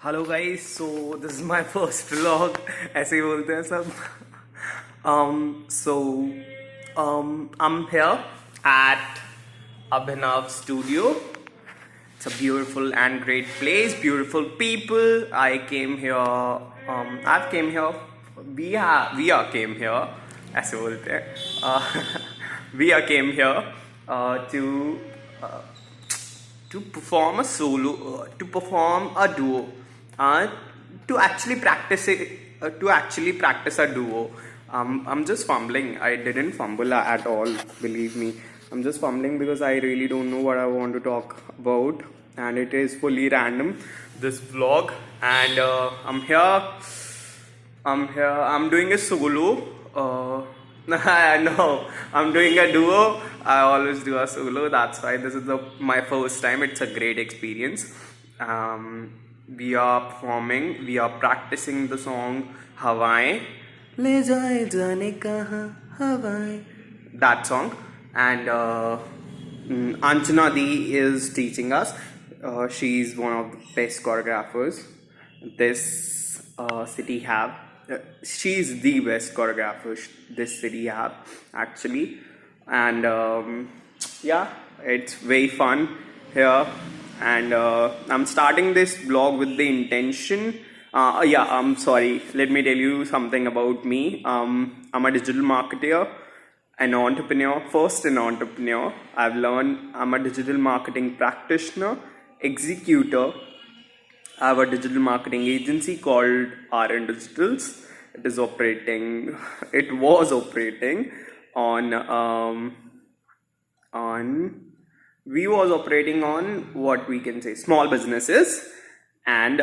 Hello guys, so this is my first vlog. ऐसे ही बोलते हैं सब. I'm here at Abhinav Studio. It's a beautiful and great place, beautiful people. I came here. I've came here. We are came here. ऐसे बोलते हैं. We are came here to uh, perform a solo, to perform a duo, uh, to actually practice it, to actually practice a duo. I'm just fumbling. I didn't fumble at all, believe me. I'm just fumbling because I really don't know what I want to talk about, and it is fully random, this vlog. And I'm doing a solo. No, I'm doing a duo. I always do a solo. That's why this is my first time. It's a great experience. We are performing. We are practicing the song Hawaii. Le jaye jaane kahan Hawaii. That song. And Anjana Di is teaching us. She's one of the best choreographers this city have. She's the best choreographer this city have, actually. And yeah, it's very fun here. And I'm starting this vlog with the intention. Yeah, I'm sorry. Let me tell you something about me. I'm a digital marketer, an entrepreneur, first an entrepreneur. I've learned I'm a digital marketing practitioner, executor. I have a digital marketing agency called RN Digitals. It is operating. It was operating on. We was operating on what we can say small businesses, and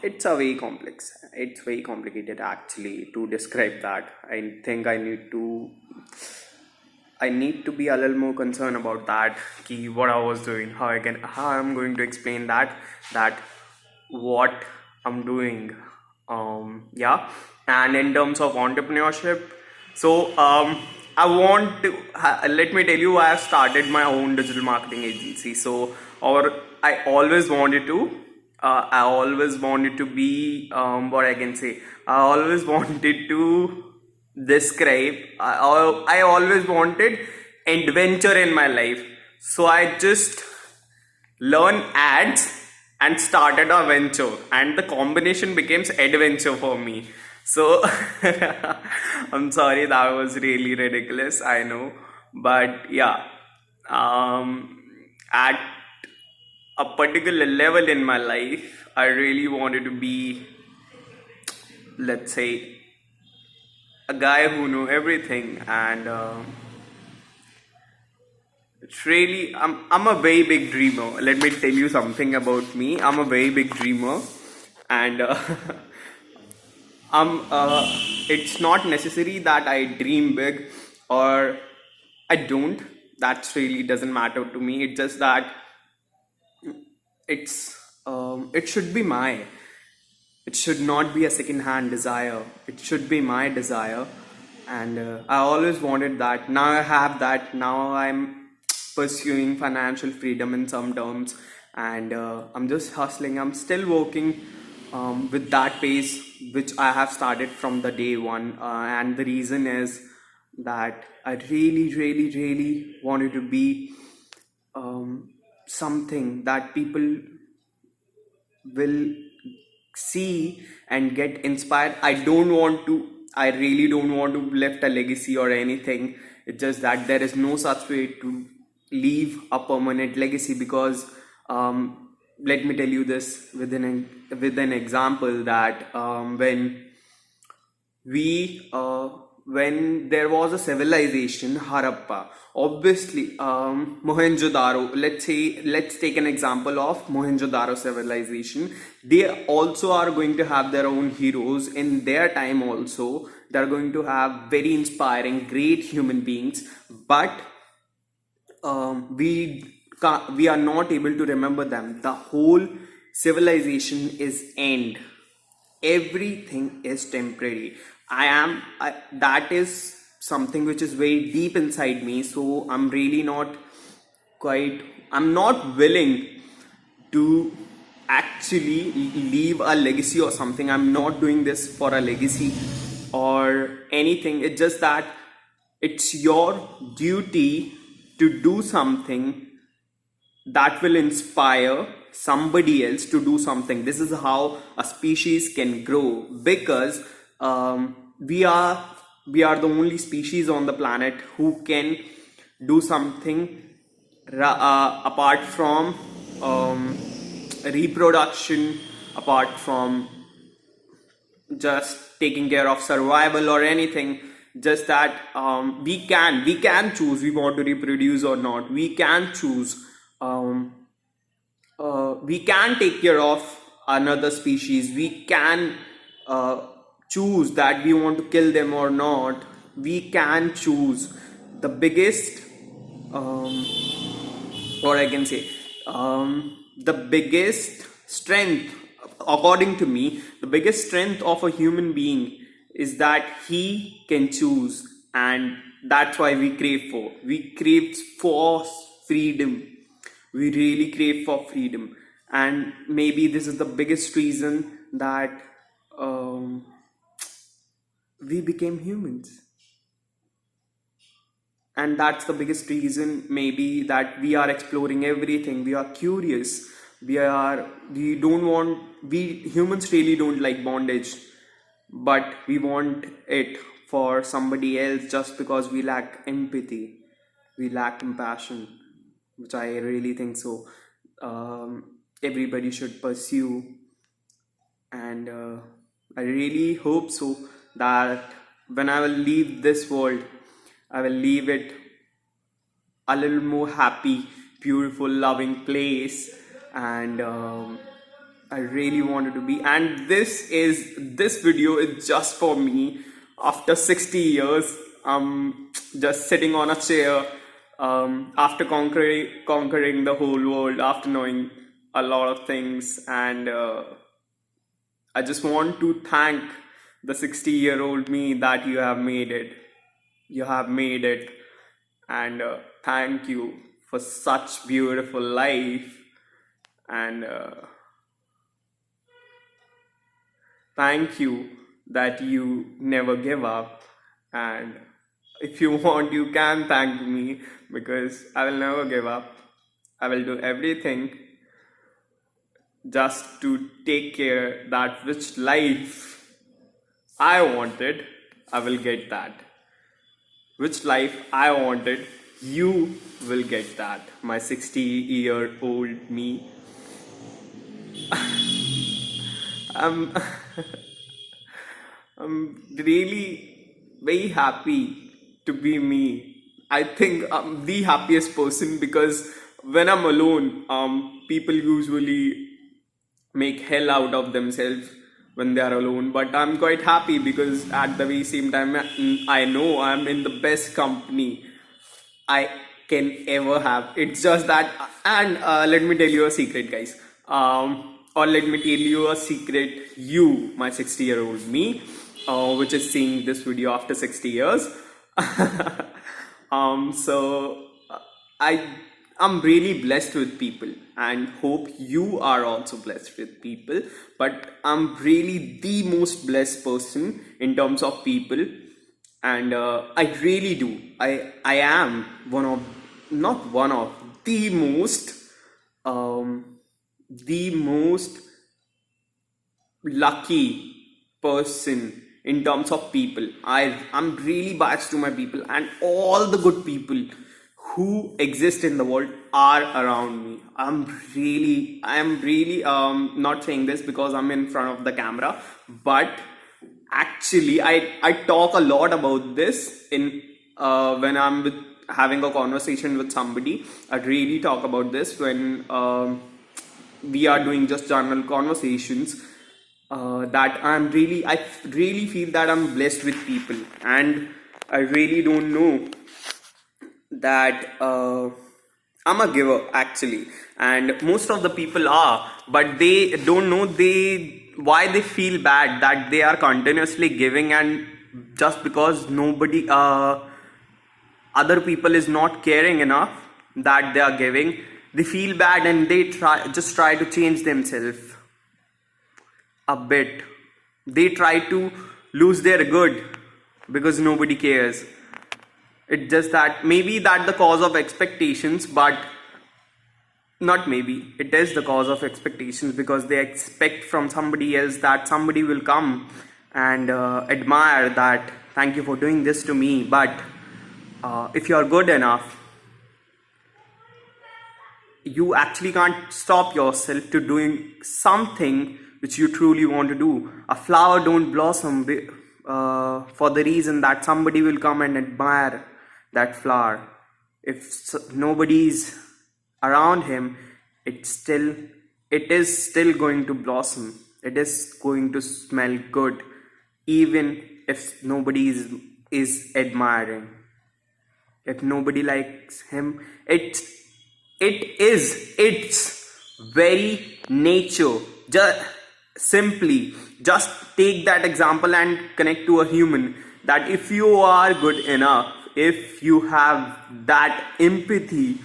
it's a very complex. It's very complicated actually to describe that. I think I need to be a little more concerned about that. Ki what I was doing, how I'm going to explain that what I'm doing. Yeah, and in terms of entrepreneurship, so I want to let me tell you, I have started my own digital marketing agency. So, or I always wanted to. I always wanted to be what I can say. I always wanted to describe. I always wanted adventure in my life. So I just learn ads and started a venture, and the combination becomes adventure for me. So I'm sorry, that was really ridiculous, I know. But yeah, at a particular level in my life, I really wanted to be, let's say, a guy who knew everything. And it's really, I'm a very big dreamer. Let me tell you something about me. I'm a very big dreamer, and it's not necessary that I dream big or I don't. That really doesn't matter to me. It's just that it should be my. It should not be a second-hand desire. It should be my desire, and I always wanted that. Now I have that. Now I'm pursuing financial freedom in some terms, and I'm just hustling. I'm still working with that pace which I have started from the day one, and the reason is that I really, really, really wanted to be something that people will see and get inspired. I really don't want to left a legacy or anything. It's just that there is no such way to leave a permanent legacy, because let me tell you this with an example, that we when there was a civilization, Harappa, obviously, Mohenjo-daro, let's take an example of Mohenjo-daro civilization. They also are going to have their own heroes in their time. Also, they're going to have very inspiring, great human beings, but we are not able to remember them. The whole civilization is end. Everything is temporary. That is something which is very deep inside me. So I'm not willing to actually leave a legacy or something. I'm not doing this for a legacy or anything. It's just that it's your duty to do something that will inspire somebody else to do something. This is how a species can grow, because we are the only species on the planet who can do something apart from reproduction, apart from just taking care of survival or anything. Just that we can choose we want to reproduce or not. We can choose, we can take care of another species. We can choose that we want to kill them or not. We can choose. The biggest, or I can say, the biggest strength, according to me, the biggest strength of a human being is that he can choose. And that's why we crave for freedom. We really crave for freedom. And maybe this is the biggest reason that we became humans. And that's the biggest reason, maybe, that we are exploring everything. We are curious. We don't want, we humans really don't like bondage, but we want it for somebody else just because we lack empathy, we lack compassion, which I really think so. Everybody should pursue. And I really hope so that when I will leave this world, I will leave it a little more happy, beautiful, loving place. And I really wanted to be. And this video is just for me. After 60 years, I'm just sitting on a chair, after conquering the whole world, after knowing a lot of things. And I just want to thank the 60-year-old me that you have made it. You have made it. And thank you for such beautiful life. And thank you that you never give up. And if you want, you can thank me, because I will never give up. I will do everything just to take care that which life I wanted. I will get that. Which life I wanted, you will get that. My 60-year-old me. I'm really very happy to be me. I think I'm the happiest person, because when I'm alone, people usually make hell out of themselves when they are alone. But I'm quite happy, because at the very same time, I know I'm in the best company I can ever have. It's just that, and let me tell you a secret, guys. Or let me tell you a secret, you, my 60-year-old me, which is seeing this video after 60 years. So I'm really blessed with people, and hope you are also blessed with people. But I'm really the most blessed person in terms of people. And I really do. I am one of, not one of, the most lucky person in terms of people. I'm really biased to my people, and all the good people who exist in the world are around me. I am really not saying this because I'm in front of the camera, but actually I talk a lot about this in when I'm having a conversation with somebody. I really talk about this when we are doing just general conversations. That I really feel that I'm blessed with people, and I really don't know that I'm a giver, actually. And most of the people are, but they don't know why they feel bad that they are continuously giving, and just because nobody other people is not caring enough that they are giving, they feel bad and they try to change themselves a bit. They try to lose their good because nobody cares. It's just that maybe that the cause of expectations, but not maybe, it is the cause of expectations, because they expect from somebody else that somebody will come and admire that, thank you for doing this to me. But if you are good enough, you actually can't stop yourself to doing something which you truly want to do. A flower don't blossom for the reason that somebody will come and admire that flower. If nobody's around him, it is still going to blossom. It is going to smell good, even if nobody is admiring. If nobody likes him, its very nature. Just take that example and connect to a human, that if you are good enough, if you have that empathy,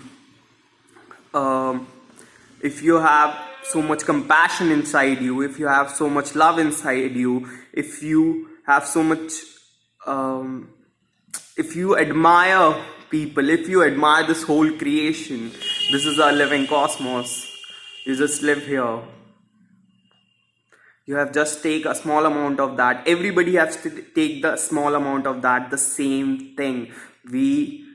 if you have so much compassion inside you, if you have so much love inside you, if you have so much if you admire people, if you admire this whole creation, this is a living cosmos, you just live here, you have just take a small amount of that. Everybody has to take the small amount of that, the same thing. We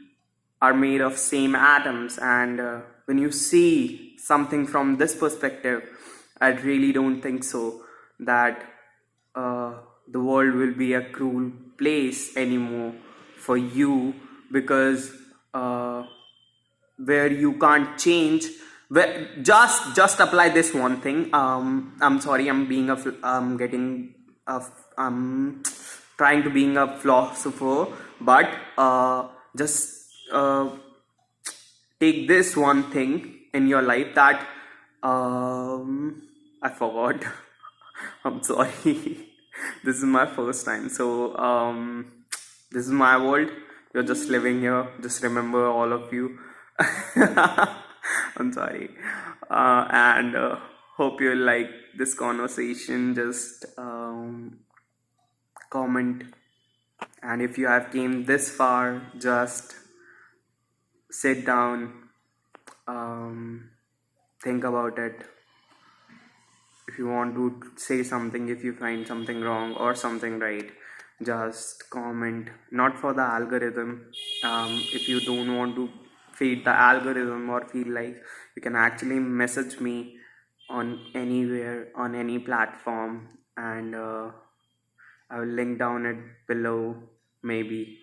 are made of same atoms, and when you see something from this perspective, I really don't think so that the world will be a cruel place anymore for you, because where you can't change, where just apply this one thing. I'm sorry, I'm getting I'm trying to being a philosopher, but just take this one thing in your life, that I forgot. I'm sorry. This is my first time, so this is my world. You're just living here. Just remember, all of you. I'm sorry, and hope you like this conversation. Just comment, and if you have came this far, just sit down, think about it. If you want to say something, if you find something wrong or something right, just comment. Not for the algorithm. If you don't want to feed the algorithm, or feel like, you can actually message me on anywhere, on any platform, and I will link down it below, maybe,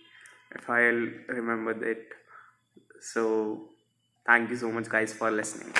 if I'll remember it. So thank you so much, guys, for listening.